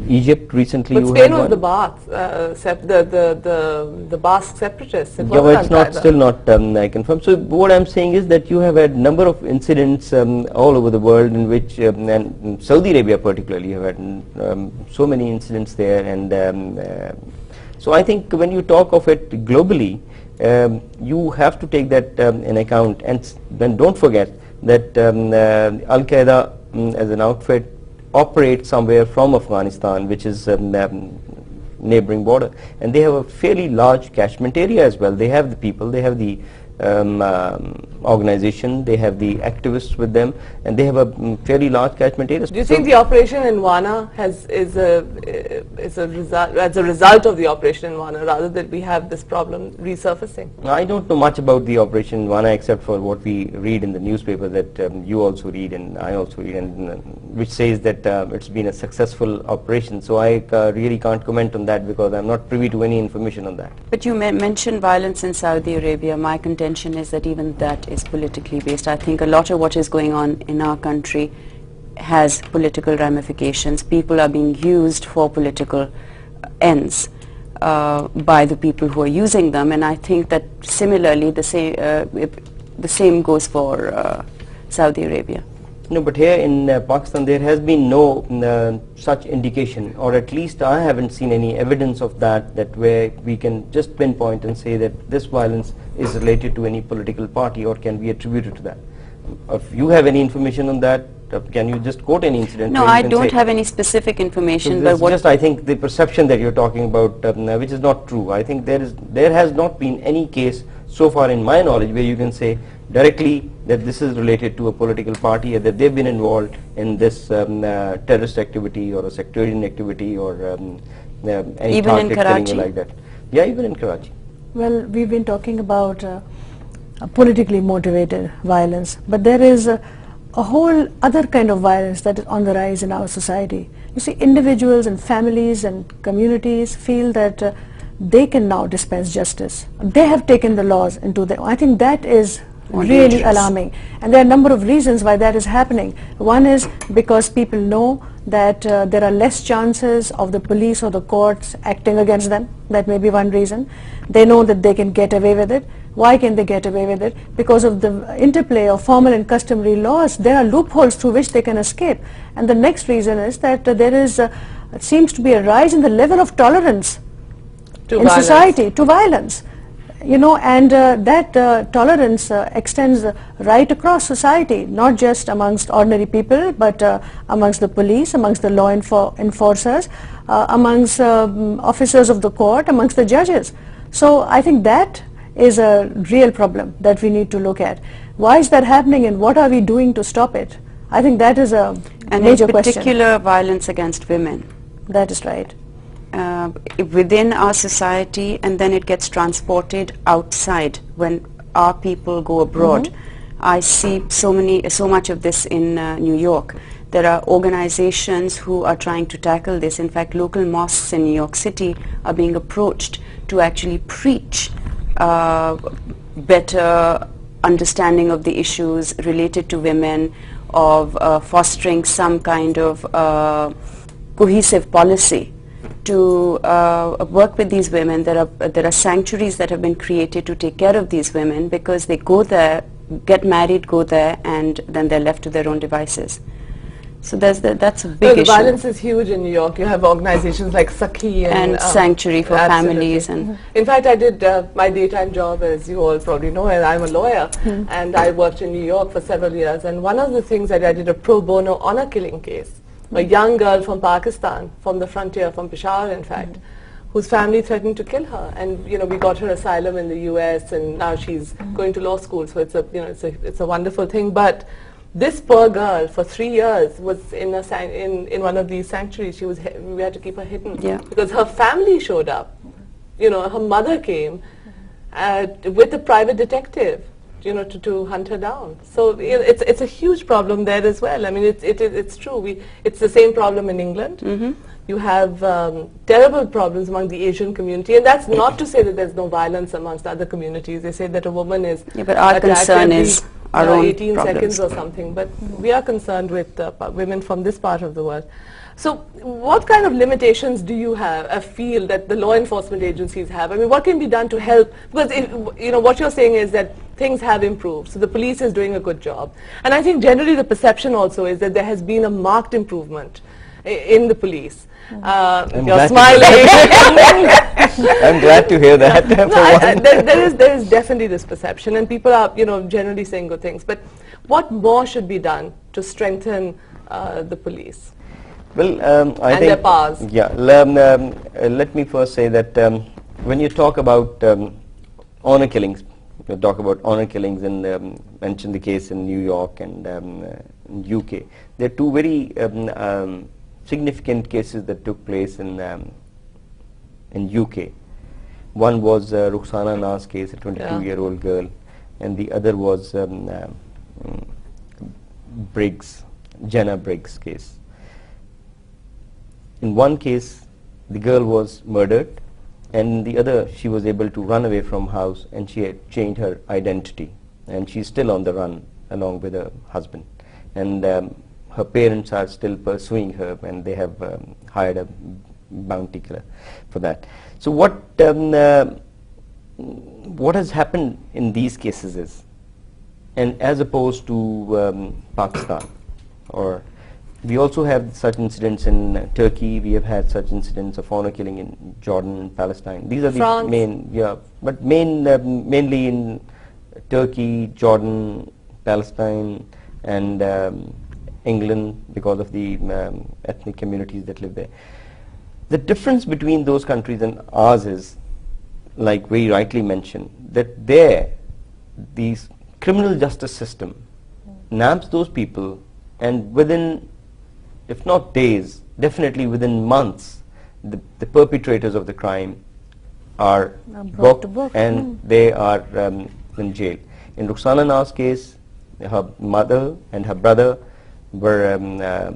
Egypt recently. But Spain was the Baath, the Basque separatists. Yeah, but it's not still not confirmed. So what I'm saying is that you have had number of incidents all over the world in which, and in Saudi Arabia particularly, you have had so many incidents there, and so I think when you talk of it globally, you have to take that in account, and then don't forget that Al-Qaeda as an outfit operates somewhere from Afghanistan, which is neighboring border, and they have a fairly large catchment area as well. They have the people, they have the organization, they have the activists with them, and they have a fairly large catchment area. Do you think the operation in Wana is a result of the operation in Wana, rather that we have this problem resurfacing? I don't know much about the operation in Wana except for what we read in the newspaper that you also read and I also read, and which says that it's been a successful operation. So I really can't comment on that because I'm not privy to any information on that. But you mentioned violence in Saudi Arabia. My contention is that even that is politically based. I think a lot of what is going on in our country has political ramifications. People are being used for political ends by the people who are using them, and I think that similarly the same goes for Saudi Arabia. No, but here in Pakistan there has been no such indication, or at least I haven't seen any evidence of that where we can just pinpoint and say that this violence is related to any political party or can be attributed to that. If you have any information on that, can you just quote any incident? No, I don't have any specific information. So but just I think the perception that you're talking about, which is not true. I think there has not been any case so far in my knowledge where you can say directly that this is related to a political party or that they've been involved in this terrorist activity or a sectarian activity or any even in Karachi like that. Yeah, even in Karachi. Well, we've been talking about politically motivated violence, but there is a whole other kind of violence that is on the rise in our society. You see, individuals and families and communities feel that they can now dispense justice. They have taken the laws into their own. I think that is really alarming, and there are a number of reasons why that is happening. One is because people know that there are less chances of the police or the courts acting against them. That may be one reason. They know that they can get away with it. Why can they get away with it? Because of the interplay of formal and customary laws. There are loopholes through which they can escape. And the next reason is that there is it seems to be a rise in the level of tolerance in society to violence. You know, and that tolerance extends right across society, not just amongst ordinary people, but amongst the police, amongst the law enforcers, amongst officers of the court, amongst the judges. So I think that is a real problem that we need to look at. Why is that happening, and what are we doing to stop it? I think that is a major question. And in particular, violence against women. That is right. Within our society, and then it gets transported outside when our people go abroad. I see so much of this in New York. There are organizations who are trying to tackle this. In fact, local mosques in New York City are being approached to actually preach better understanding of the issues related to women, of fostering some kind of cohesive policy to work with these women. There are sanctuaries that have been created to take care of these women, because they go there, get married, go there, and then they're left to their own devices. So that's a big issue. The violence is huge in New York. You have organizations like Sakhi and Sanctuary for families. And in fact, I did my daytime job, as you all probably know, and I'm a lawyer, and I worked in New York for several years. And one of the things that I did a pro bono honor killing case. A young girl from Pakistan, from the frontier, from Peshawar in fact, whose family threatened to kill her, and we got her asylum in the U.S. and now she's going to law school. So it's a wonderful thing. But this poor girl for 3 years was in one of these sanctuaries. We had to keep her hidden because her family showed up. Her mother came with a private detective. To hunt her down. So it's a huge problem there as well. I mean, it's true. It's the same problem in England. You have terrible problems among the Asian community, and that's not to say that there's no violence amongst other communities. They say that a woman is but our concern is our own 18 problems. seconds or something. But we are concerned with women from this part of the world. So what kind of limitations do you feel that the law enforcement agencies have? I mean, what can be done to help? Because what you're saying is that things have improved, so the police is doing a good job. And I think generally the perception also is that there has been a marked improvement in the police. You're smiling. I'm glad to hear that. There is definitely this perception, and people are generally saying good things. But what more should be done to strengthen the police? Well, I and think their powers. Yeah. Let me first say that when you talk about honor killings, you talk about honor killings and mention the case in New York and in UK. There are two very significant cases that took place in UK. One was Rukhsana Na's case, a 22-year-old girl, and the other was Jenna Briggs' case. In one case, the girl was murdered, and in the other, she was able to run away from house, and she had changed her identity, and she's still on the run along with her husband. And her parents are still pursuing her, and they have hired a bounty killer for that. So what has happened in these cases is, and as opposed to Pakistan, or we also have such incidents in Turkey. We have had such incidents of honor killing in Jordan and Palestine. These are the main, but mainly in Turkey, Jordan, Palestine, and England, because of the ethnic communities that live there. The difference between those countries and ours is, like very rightly mentioned, that there, the criminal justice system nabs those people, and within, if not days, definitely within months, the perpetrators of the crime are booked and they are in jail. In Rukhsana Na's case, her mother and her brother were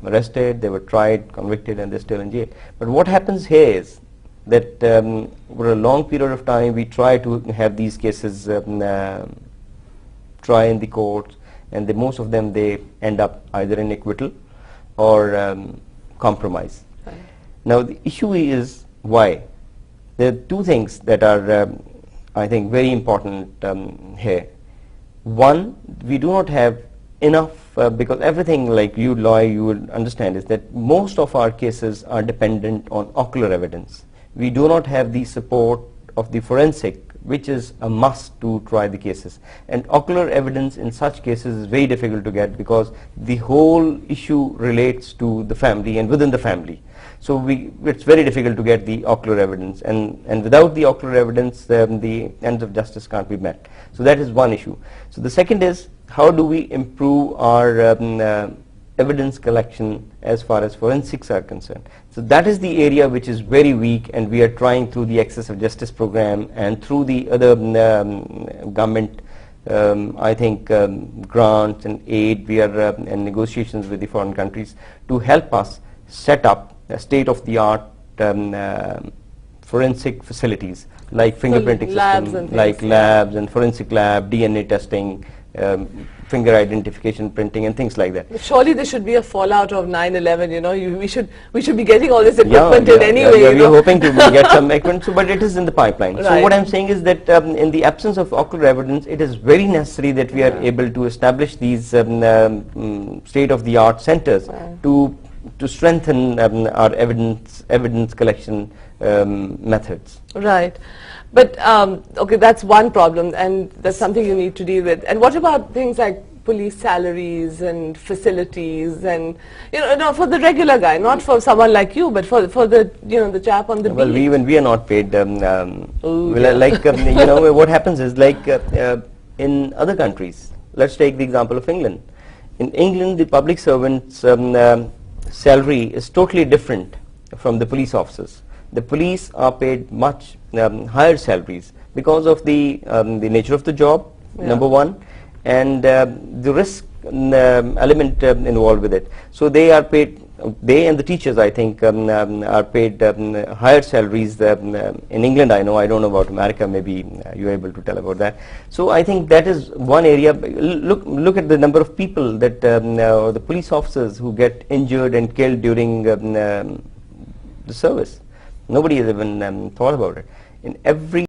arrested, they were tried, convicted, and they're still in jail. But what happens here is that for a long period of time we try to have these cases try in the courts, and most of them they end up either in acquittal or compromise. Right. Now the issue is why. There are two things that are I think very important here. One, we do not have enough because everything, like you lawyer you will understand, is that most of our cases are dependent on ocular evidence. We do not have the support of the forensic, which is a must to try the cases, and ocular evidence in such cases is very difficult to get because the whole issue relates to the family and within the family. So it's very difficult to get the ocular evidence, and without the ocular evidence the ends of justice can't be met. So that is one issue. So the second is, how do we improve our evidence collection as far as forensics are concerned? So that is the area which is very weak, and we are trying through the Access of Justice program and through the other government I think grants and aid, we are in negotiations with the foreign countries to help us set up state-of-the-art forensic facilities like fingerprinting system, like labs and forensic lab, DNA testing, finger identification printing and things like that. Surely there should be a fallout of 9/11, you know, we should be getting all this equipment in anyway. Yeah, we are hoping to get some equipment, but it is in the pipeline. Right. So what I'm saying is that in the absence of ocular evidence, it is very necessary that we are able to establish these state-of-the-art centers to strengthen our evidence collection methods. Right. But okay, that's one problem, and that's something you need to deal with. And what about things like police salaries and facilities, and no, for the regular guy, not for someone like you, but for the the chap on the beat. Well, we are not paid. Like what happens is, like in other countries. Let's take the example of England. In England, the public servants' salary is totally different from the police officers. The police are paid much higher salaries because of the nature of the job, number one, and the risk element involved with it. So they are paid they and the teachers, I think, are paid higher salaries. In England, I know. I don't know about America. Maybe you're able to tell about that. So I think that is one area. Look at the number of people that the police officers who get injured and killed during the service. Nobody has even thought about it. In every